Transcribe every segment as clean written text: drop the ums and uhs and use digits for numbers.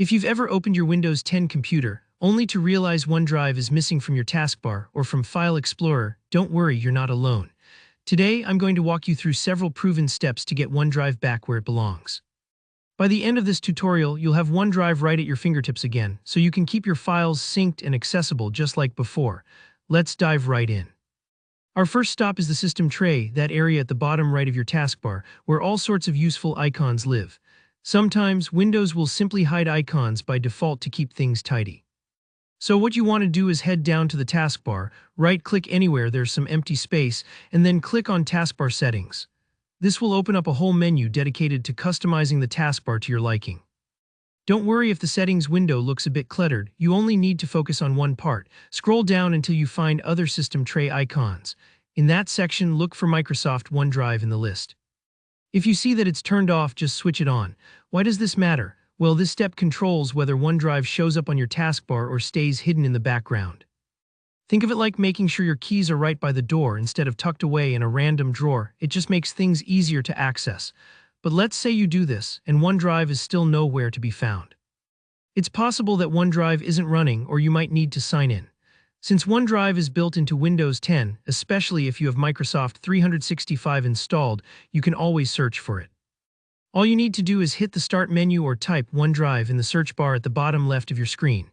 If you've ever opened your Windows 10 computer, only to realize OneDrive is missing from your taskbar or from File Explorer, don't worry, you're not alone. Today, I'm going to walk you through several proven steps to get OneDrive back where it belongs. By the end of this tutorial, you'll have OneDrive right at your fingertips again, so you can keep your files synced and accessible just like before. Let's dive right in. Our first stop is the system tray, that area at the bottom right of your taskbar, where all sorts of useful icons live. Sometimes, Windows will simply hide icons by default to keep things tidy. So what you want to do is head down to the taskbar, right-click anywhere there's some empty space, and then click on Taskbar Settings. This will open up a whole menu dedicated to customizing the taskbar to your liking. Don't worry if the settings window looks a bit cluttered, you only need to focus on one part. Scroll down until you find other system tray icons. In that section, look for Microsoft OneDrive in the list. If you see that it's turned off, just switch it on. Why does this matter? Well, this step controls whether OneDrive shows up on your taskbar or stays hidden in the background. Think of it like making sure your keys are right by the door instead of tucked away in a random drawer. It just makes things easier to access. But let's say you do this, and OneDrive is still nowhere to be found. It's possible that OneDrive isn't running, or you might need to sign in. Since OneDrive is built into Windows 10, especially if you have Microsoft 365 installed, you can always search for it. All you need to do is hit the Start menu or type OneDrive in the search bar at the bottom left of your screen.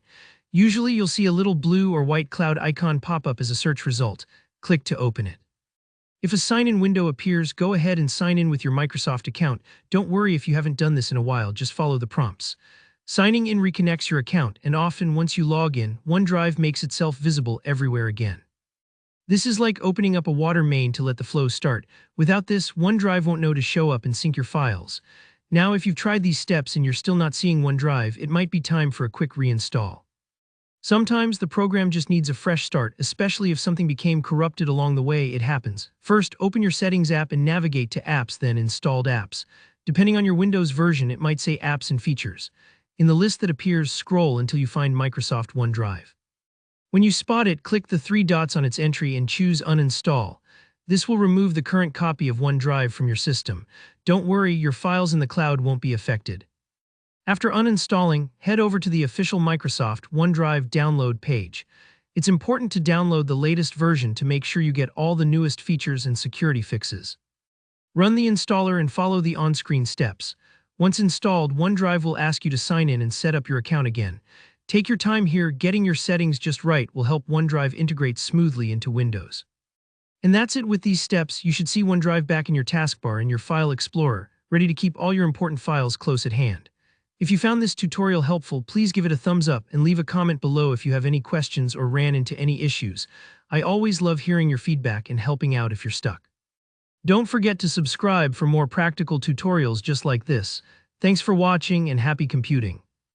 Usually you'll see a little blue or white cloud icon pop up as a search result. Click to open it. If a sign-in window appears, go ahead and sign in with your Microsoft account. Don't worry if you haven't done this in a while, just follow the prompts. Signing in reconnects your account, and often once you log in, OneDrive makes itself visible everywhere again. This is like opening up a water main to let the flow start. Without this, OneDrive won't know to show up and sync your files. Now, if you've tried these steps and you're still not seeing OneDrive, it might be time for a quick reinstall. Sometimes the program just needs a fresh start, especially if something became corrupted along the way. It happens. First, open your Settings app and navigate to Apps, then Installed Apps. Depending on your Windows version, it might say Apps and Features. In the list that appears, scroll until you find Microsoft OneDrive. When you spot it, click the three dots on its entry and choose Uninstall. This will remove the current copy of OneDrive from your system. Don't worry, your files in the cloud won't be affected. After uninstalling, head over to the official Microsoft OneDrive download page. It's important to download the latest version to make sure you get all the newest features and security fixes. Run the installer and follow the on-screen steps. Once installed, OneDrive will ask you to sign in and set up your account again. Take your time here, getting your settings just right will help OneDrive integrate smoothly into Windows. And that's it with these steps. You should see OneDrive back in your taskbar and your File Explorer, ready to keep all your important files close at hand. If you found this tutorial helpful, please give it a thumbs up and leave a comment below if you have any questions or ran into any issues. I always love hearing your feedback and helping out if you're stuck. Don't forget to subscribe for more practical tutorials just like this. Thanks for watching and happy computing.